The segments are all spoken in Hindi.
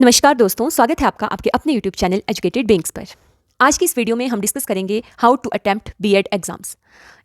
नमस्कार दोस्तों, स्वागत है आपका आपके अपने YouTube चैनल एजुकेटेड बीइंग्स पर। आज की इस वीडियो में हम डिस्कस करेंगे how to attempt BEd exams.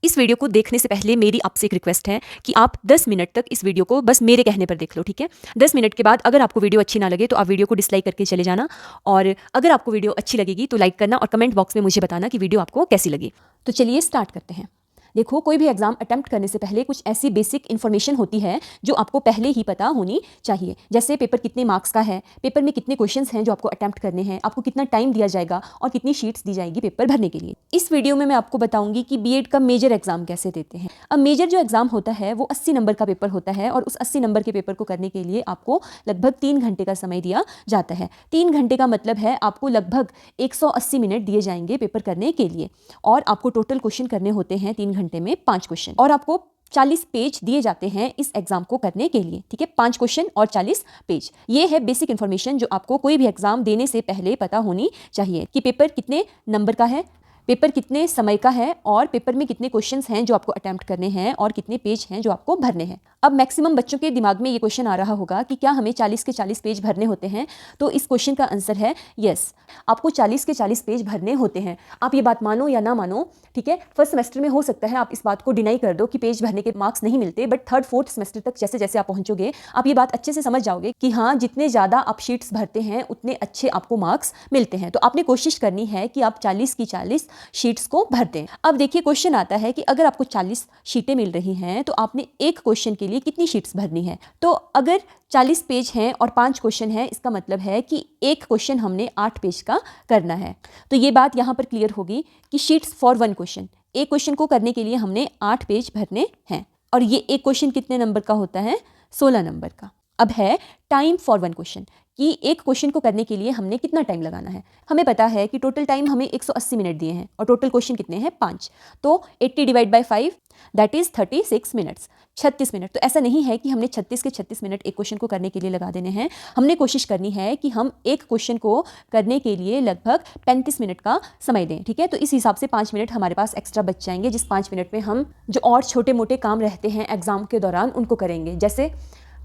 इस वीडियो को देखने से पहले मेरी आपसे एक रिक्वेस्ट है कि आप 10 मिनट तक इस वीडियो को बस मेरे कहने पर देख लो, ठीक है। 10 मिनट के बाद अगर आपको वीडियो अच्छी ना लगे तो आप वीडियो को डिसलाइक करके चले जाना, और अगर आपको वीडियो अच्छी लगेगी तो लाइक करना और कमेंट बॉक्स में मुझे बताना कि वीडियो आपको कैसी लगी। तो चलिए स्टार्ट करते हैं। देखो, कोई भी एग्जाम अटेम्प्ट करने से पहले कुछ ऐसी बेसिक इन्फॉर्मेशन होती है जो आपको पहले ही पता होनी चाहिए। जैसे पेपर कितने मार्क्स का है, पेपर में कितने क्वेश्चंस हैं जो आपको अटेम्प्ट करने हैं, आपको कितना टाइम दिया जाएगा और कितनी शीट्स दी जाएगी पेपर भरने के लिए। इस वीडियो में मैं आपको बताऊंगी कि बीएड का मेजर एग्जाम कैसे देते हैं। अब मेजर जो एग्जाम होता है वो 80 नंबर का पेपर होता है, और उस 80 नंबर के पेपर को करने के लिए आपको लगभग 3 घंटे का समय दिया जाता है। 3 घंटे का मतलब है आपको लगभग 180 मिनट दिए जाएंगे पेपर करने के लिए, और आपको टोटल क्वेश्चन करने होते हैं 3 घंटे में 5 क्वेश्चन, और आपको 40 पेज दिए जाते हैं इस एग्जाम को करने के लिए, ठीक है। 5 क्वेश्चन और 40 पेज, ये है बेसिक इन्फॉर्मेशन जो आपको कोई भी एग्जाम देने से पहले पता होनी चाहिए कि पेपर कितने नंबर का है, पेपर कितने समय का है, और पेपर में कितने क्वेश्चंस हैं जो आपको अटेम्प्ट करने हैं, और कितने पेज हैं जो आपको भरने हैं। अब मैक्सिमम बच्चों के दिमाग में ये क्वेश्चन आ रहा होगा कि क्या हमें 40 के 40 पेज भरने होते हैं। तो इस क्वेश्चन का आंसर है यस, आपको 40 के 40 पेज भरने होते हैं। आप ये बात मानो या ना मानो, ठीक है। फर्स्ट सेमेस्टर में हो सकता है आप इस बात को डिनाई कर दो कि पेज भरने के मार्क्स नहीं मिलते, बट थर्ड फोर्थ सेमेस्टर तक जैसे जैसे आप पहुंचोगे आप ये बात अच्छे से समझ जाओगे कि हाँ, जितने ज़्यादा आप शीट्स भरते हैं उतने अच्छे आपको मार्क्स मिलते हैं। तो आपने कोशिश करनी है कि आप 40 की 40 शीट्स को भर दें। अब देखिए, क्वेश्चन आता है कि अगर आपको 40 शीटें मिल रही हैं तो आपने एक क्वेश्चन के लिए कितनी शीट्स भरनी है। तो अगर 40 पेज हैं और 5 क्वेश्चन हैं, इसका मतलब है कि एक क्वेश्चन हमने 8 पेज का करना है। तो ये बात यहाँ पर क्लियर होगी कि शीट्स फॉर 1 क्वेश्चन, एक क्वेश्चन को करने के लिए हमने 8 पेज भरने हैं, और ये एक क्वेश्चन कितने नंबर का होता है, 16 नंबर का। अब है टाइम फॉर 1 क्वेश्चन, कि एक क्वेश्चन को करने के लिए हमने कितना टाइम लगाना है। हमें पता है कि टोटल टाइम हमें 180 मिनट दिए हैं, और टोटल क्वेश्चन कितने हैं, 5। तो 80 divide by 5 that is 36 minutes, 36 minute. तो ऐसा नहीं है कि हमने 36 के 36 मिनट एक क्वेश्चन को करने के लिए लगा देने हैं। हमने कोशिश करनी है कि हम एक क्वेश्चन को करने के लिए लगभग 35 मिनट का समय दें, ठीक है। तो इस हिसाब से 5 मिनट हमारे पास एक्स्ट्रा बच जाएंगे, जिस 5 मिनट में हम जो और छोटे मोटे काम रहते हैं एग्जाम के दौरान उनको करेंगे, जैसे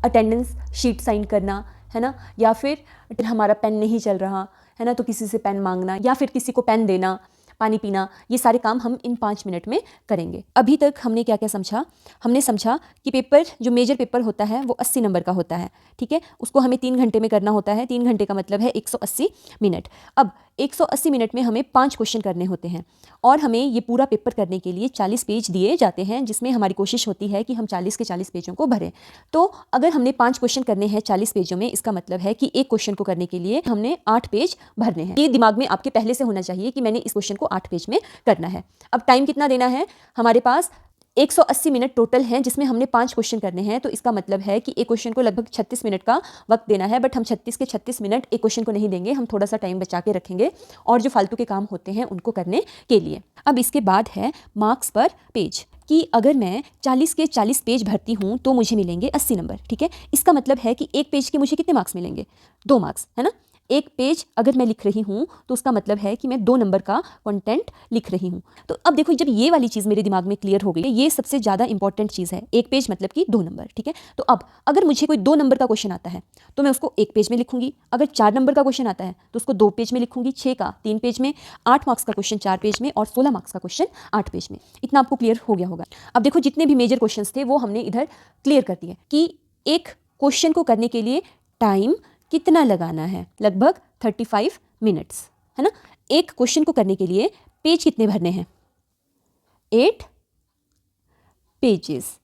अटेंडेंस शीट साइन करना, है ना, या फिर हमारा पेन नहीं चल रहा है ना, तो किसी से पेन मांगना, या फिर किसी को पेन देना, पानी पीना, ये सारे काम हम इन 5 मिनट में करेंगे। अभी तक हमने क्या क्या समझा। हमने समझा कि पेपर जो मेजर पेपर होता है वो 80 नंबर का होता है, ठीक है। उसको हमें 3 घंटे में करना होता है। 3 घंटे का मतलब है 180 मिनट। अब 180 मिनट में हमें 5 क्वेश्चन करने होते हैं, और हमें ये पूरा पेपर करने के लिए 40 पेज दिए जाते हैं, जिसमें हमारी कोशिश होती है कि हम 40 के 40 पेजों को भरें। तो अगर हमने 5 क्वेश्चन करने हैं 40 पेजों में, इसका मतलब है कि एक क्वेश्चन को करने के लिए हमने 8 पेज भरने हैं। ये दिमाग में आपके पहले से होना चाहिए कि मैंने इस क्वेश्चन को 8 पेज में करना है। अब टाइम कितना देना है, हमारे पास 180 मिनट टोटल हैं, जिसमें हमने 5 क्वेश्चन करने हैं। तो इसका मतलब है कि एक क्वेश्चन को लगभग 36 मिनट का वक्त देना है, बट हम 36 के 36 मिनट एक क्वेश्चन को नहीं देंगे, हम थोड़ा सा टाइम बचा के रखेंगे और जो फालतू के काम होते हैं उनको करने के लिए। अब इसके बाद है मार्क्स पर पेज, कि अगर मैं 40 के 40 पेज भरती हूँ तो मुझे मिलेंगे 80 नंबर, ठीक है। इसका मतलब है कि एक पेज के मुझे कितने मार्क्स मिलेंगे, 2 मार्क्स, है ना। एक पेज अगर मैं लिख रही हूँ तो उसका मतलब है कि मैं 2 नंबर का कंटेंट लिख रही हूँ। तो अब देखो, जब ये वाली चीज़ मेरे दिमाग में क्लियर हो गई, ये सबसे ज़्यादा इंपॉर्टेंट चीज़ है। एक पेज मतलब कि 2 नंबर, ठीक है। तो अब अगर मुझे कोई 2 नंबर का क्वेश्चन आता है तो मैं उसको 1 पेज में लिखूंगी। अगर 4 नंबर का क्वेश्चन आता है तो उसको 2 पेज में लिखूंगी, 6 का 3 पेज में, 8 मार्क्स का क्वेश्चन 4 पेज में, और 16 मार्क्स का क्वेश्चन 8 पेज में। इतना आपको क्लियर हो गया होगा। अब देखो, जितने भी मेजर क्वेश्चन थे वो हमने इधर क्लियर कर दिए कि एक क्वेश्चन को करने के लिए टाइम कितना लगाना है, लगभग 35 मिनट्स, है ना। एक क्वेश्चन को करने के लिए पेज कितने भरने हैं, 8 पेजेस।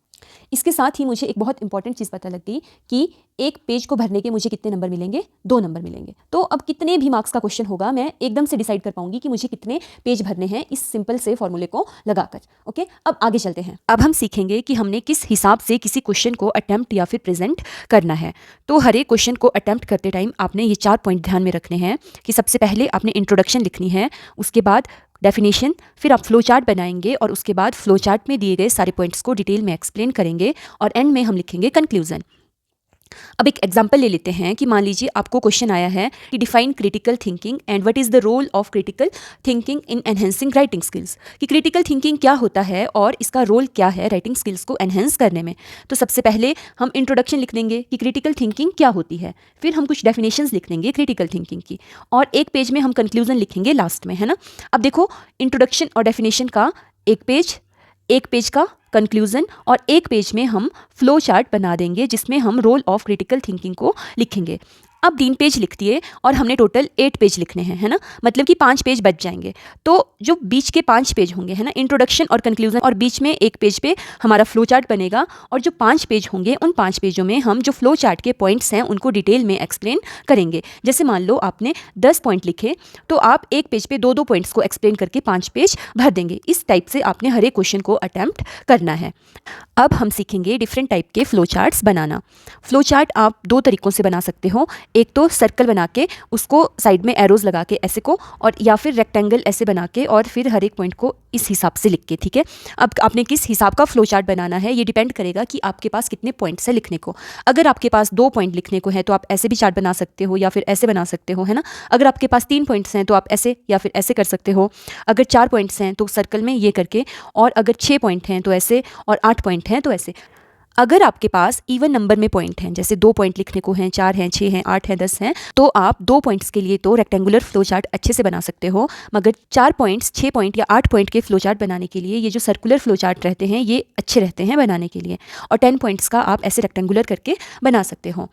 इसके साथ ही मुझे एक बहुत इंपॉर्टेंट चीज़ पता लगती कि एक पेज को भरने के मुझे कितने नंबर मिलेंगे, 2 नंबर मिलेंगे। तो अब कितने भी मार्क्स का क्वेश्चन होगा मैं एकदम से डिसाइड कर पाऊंगी कि मुझे कितने पेज भरने हैं इस सिंपल से फॉर्मूले को लगाकर। ओके, अब आगे चलते हैं। अब हम सीखेंगे कि हमने किस हिसाब से किसी क्वेश्चन को अटेम्प्ट या फिर प्रेजेंट करना है। तो हर एक क्वेश्चन को अटेम्प्ट करते टाइम आपने ये 4 पॉइंट ध्यान में रखने हैं कि सबसे पहले आपने इंट्रोडक्शन लिखनी है, उसके बाद डेफिनेशन, फिर आप फ्लो चार्ट बनाएंगे, और उसके बाद फ्लो चार्ट में दिए गए सारे पॉइंट्स को डिटेल में एक्सप्लेन करेंगे, और एंड में हम लिखेंगे कंक्लूजन। अब एक एग्जांपल ले लेते हैं कि मान लीजिए आपको क्वेश्चन आया है कि define critical thinking and what is the role of critical thinking in enhancing writing skills, कि क्रिटिकल थिंकिंग क्या होता है और इसका रोल क्या है राइटिंग स्किल्स को एनहेंस करने में। तो सबसे पहले हम इंट्रोडक्शन लिख देंगे कि क्रिटिकल थिंकिंग क्या होती है, फिर हम कुछ डेफिनेशंस लिख देंगे क्रिटिकल थिंकिंग की, और एक पेज में हम कंक्लूजन लिखेंगे लास्ट में, है ना। अब देखो, इंट्रोडक्शन और डेफिनेशन का एक पेज का कंक्लूजन और एक पेज में हम फ्लो चार्ट बना देंगे जिसमें हम रोल ऑफ क्रिटिकल थिंकिंग को लिखेंगे। अब 3 पेज लिख दिए और हमने टोटल 8 पेज लिखने हैं, है ना, मतलब कि 5 पेज बच जाएंगे। तो जो बीच के 5 पेज होंगे, है ना, इंट्रोडक्शन और कंक्लूजन, और बीच में एक पेज पे हमारा फ्लो चार्ट बनेगा, और जो 5 पेज होंगे उन 5 पेजों में हम जो फ्लो चार्ट के पॉइंट्स हैं उनको डिटेल में एक्सप्लेन करेंगे। जैसे मान लो आपने 10 पॉइंट लिखे तो आप एक पेज पे 2-2 पॉइंट्स को एक्सप्लेन करके 5 पेज भर देंगे। इस टाइप से आपने हर एक क्वेश्चन को अटैम्प्ट करना है। अब हम सीखेंगे डिफरेंट टाइप के फ्लो चार्ट्स बनाना। फ्लो चार्ट आप 2 तरीक़ों से बना सकते हो, एक तो सर्कल बना के उसको साइड में एरोज लगा के ऐसे को, और या फिर रेक्टेंगल ऐसे बना के और फिर हर एक पॉइंट को इस हिसाब से लिख के, ठीक है। अब आपने किस हिसाब का फ्लो चार्ट बनाना है ये डिपेंड करेगा कि आपके पास कितने पॉइंट्स है लिखने को। अगर आपके पास 2 पॉइंट लिखने को है तो आप ऐसे भी चार्ट बना सकते हो या फिर ऐसे बना सकते हो, है ना। अगर आपके पास 3 पॉइंट्स हैं तो आप ऐसे या फिर ऐसे कर सकते हो। अगर 4 पॉइंट्स हैं तो सर्कल में ये करके, और अगर 6 पॉइंट हैं तो ऐसे, और 8 पॉइंट हैं तो ऐसे। अगर आपके पास इवन नंबर में पॉइंट हैं, जैसे 2 पॉइंट लिखने को हैं, 4 हैं, 6 हैं, 8 हैं, 10 हैं, तो आप 2 पॉइंट्स के लिए तो रेक्टेंगुलर फ्लो चार्ट अच्छे से बना सकते हो, मगर 4 पॉइंट्स, 6 पॉइंट या 8 पॉइंट के फ्लो चार्ट बनाने के लिए ये जो सर्कुलर फ्लो चार्ट रहते हैं ये अच्छे रहते हैं बनाने के लिए, और 10 पॉइंट्स का आप ऐसे रेक्टेंगुलर करके बना सकते हो।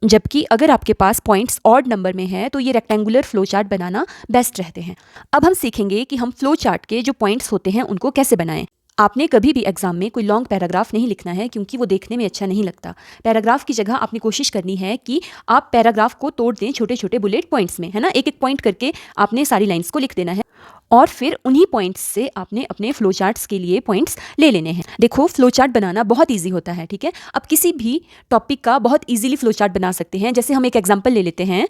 जबकि अगर आपके पास पॉइंट्स ऑड नंबर में है तो ये रेक्टेंगुलर फ्लो चार्ट बनाना बेस्ट रहते हैं। अब हम सीखेंगे कि हम फ्लो चार्ट के जो पॉइंट्स होते हैं उनको कैसे बनाएं। आपने कभी भी एग्जाम में कोई लॉन्ग पैराग्राफ नहीं लिखना है क्योंकि वो देखने में अच्छा नहीं लगता। पैराग्राफ की जगह आपने कोशिश करनी है कि आप पैराग्राफ को तोड़ दें छोटे छोटे बुलेट पॉइंट्स में, है ना। एक एक पॉइंट करके आपने सारी लाइंस को लिख देना है, और फिर उन्हीं पॉइंट्स से आपने अपने फ्लो चार्ट्स के लिए पॉइंट्स ले लेने हैं। देखो, फ्लो चार्ट बनाना बहुत ईजी होता है, ठीक है। अब किसी भी टॉपिक का बहुत ईजिली फ्लो चार्ट बना सकते हैं। जैसे हम एक एग्जाम्पल ले लेते हैं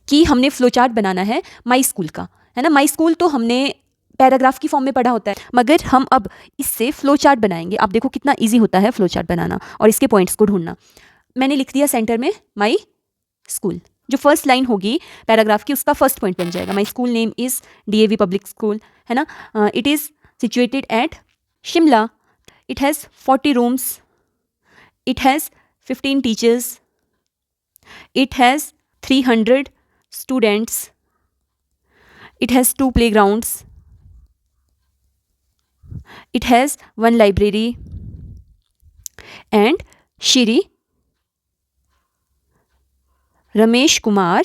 कि हमने फ्लो चार्ट बनाना है माई स्कूल का, है ना। माई स्कूल तो हमने पैराग्राफ की फॉर्म में पढ़ा होता है, मगर हम अब इससे फ्लो चार्ट बनाएंगे। आप देखो कितना इजी होता है फ्लो चार्ट बनाना और इसके पॉइंट्स को ढूंढना। मैंने लिख दिया सेंटर में माई स्कूल। जो फर्स्ट लाइन होगी पैराग्राफ की उसका फर्स्ट पॉइंट बन जाएगा, my school name is DAV public school, है ना। It is situated at Shimla, it has 40 rooms, it has 15 teachers, it has 300 students, it has 2 playgrounds, it has 1 library, and Shri Ramesh Kumar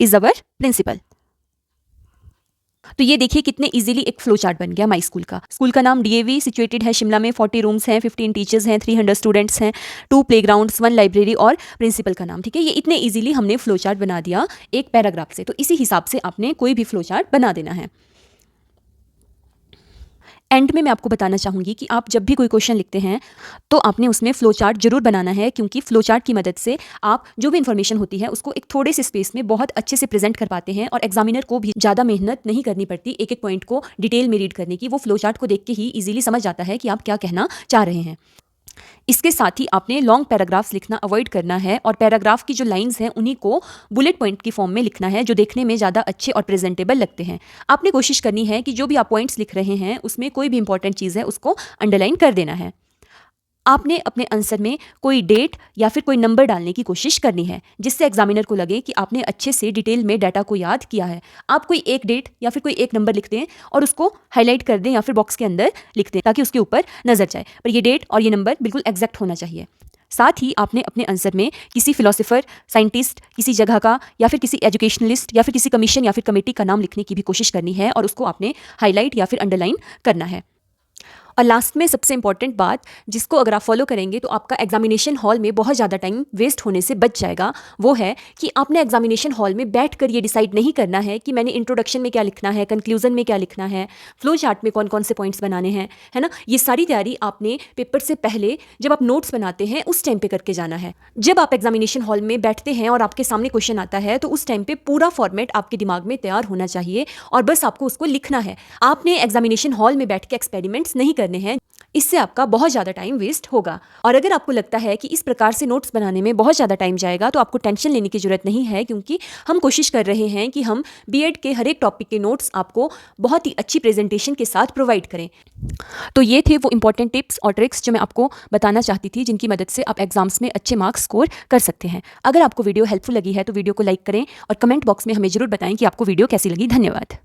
is our principal। तो ये देखिए कितने इजीली एक फ्लो चार्ट बन गया माई स्कूल का। स्कूल का नाम DAV, सिचुएटेड है शिमला में, 40 रूम्स हैं, 15 टीचर्स हैं, 300 स्टूडेंट्स हैं, 2 प्लेग्राउंड्स, 1 लाइब्रेरी और प्रिंसिपल का नाम, ठीक है। ये इतने इजीली हमने फ्लो चार्ट बना दिया एक पैराग्राफ से। तो इसी हिसाब से आपने कोई भी फ्लो चार्ट बना देना है। एंड में मैं आपको बताना चाहूँगी कि आप जब भी कोई क्वेश्चन लिखते हैं तो आपने उसमें फ्लो चार्ट जरूर बनाना है, क्योंकि फ्लो चार्ट की मदद से आप जो भी इन्फॉर्मेशन होती है उसको एक थोड़े से स्पेस में बहुत अच्छे से प्रेजेंट कर पाते हैं, और एग्जामिनर को भी ज़्यादा मेहनत नहीं करनी पड़ती एक एक पॉइंट को डिटेल में रीड करने की। वो फ्लो चार्ट को देख के ही ईजिली समझ जाता है कि आप क्या कहना चाह रहे हैं। इसके साथ ही आपने लॉन्ग पैराग्राफ्स लिखना अवॉइड करना है, और पैराग्राफ की जो लाइंस हैं उन्हीं को बुलेट पॉइंट की फॉर्म में लिखना है जो देखने में ज़्यादा अच्छे और प्रेजेंटेबल लगते हैं। आपने कोशिश करनी है कि जो भी आप पॉइंट्स लिख रहे हैं उसमें कोई भी इंपॉर्टेंट चीज़ है उसको अंडरलाइन कर देना है। आपने अपने आंसर में कोई डेट या फिर कोई नंबर डालने की कोशिश करनी है जिससे एग्जामिनर को लगे कि आपने अच्छे से डिटेल में डाटा को याद किया है। आप कोई एक डेट या फिर कोई एक नंबर लिख दें और उसको हाईलाइट कर दें या फिर बॉक्स के अंदर लिख दें ताकि उसके ऊपर नजर जाए, पर ये डेट और ये नंबर बिल्कुल एग्जैक्ट होना चाहिए। साथ ही आपने अपने आंसर में किसी फिलोसोफर, साइंटिस्ट, किसी जगह का या फिर किसी एजुकेशनलिस्ट या फिर किसी कमीशन या फिर कमेटी का नाम लिखने की भी कोशिश करनी है, और उसको आपने हाईलाइट या फिर अंडरलाइन करना है। और लास्ट में सबसे इंपॉर्टेंट बात जिसको अगर आप फॉलो करेंगे तो आपका एग्जामिनेशन हॉल में बहुत ज़्यादा टाइम वेस्ट होने से बच जाएगा, वो है कि आपने एग्जामिनेशन हॉल में बैठकर ये डिसाइड नहीं करना है कि मैंने इंट्रोडक्शन में क्या लिखना है, कंक्लूजन में क्या लिखना है, फ्लो चार्ट में कौन कौन से पॉइंट्स बनाने हैं, है ना। ये सारी तैयारी आपने पेपर से पहले जब आप नोट्स बनाते हैं उस टाइम पे करके जाना है। जब आप एग्जामिनेशन हॉल में बैठते हैं और आपके सामने क्वेश्चन आता है तो उस टाइम पे पूरा फॉर्मेट आपके दिमाग में तैयार होना चाहिए और बस आपको उसको लिखना है। आपने एग्जामिनेशन हॉल में बैठ के एक्सपेरिमेंट्स नहीं करने हैं। इससे आपका बहुत ज़्यादा टाइम वेस्ट होगा। और अगर आपको लगता है कि इस प्रकार से नोट्स बनाने में बहुत ज़्यादा टाइम जाएगा तो आपको टेंशन लेने की ज़रूरत नहीं है, क्योंकि हम कोशिश कर रहे हैं कि हम बीएड के हर एक टॉपिक के नोट्स आपको बहुत ही अच्छी प्रेजेंटेशन के साथ प्रोवाइड करें। तो ये थे वो इंपॉर्टेंट टिप्स और ट्रिक्स जो मैं आपको बताना चाहती थी, जिनकी मदद से आप एग्जाम्स में अच्छे मार्क्स स्कोर कर सकते हैं। अगर आपको वीडियो हेल्पफुल लगी है तो वीडियो को लाइक करें और कमेंट बॉक्स में हमें ज़रूर बताएं कि आपको वीडियो कैसी लगी। धन्यवाद।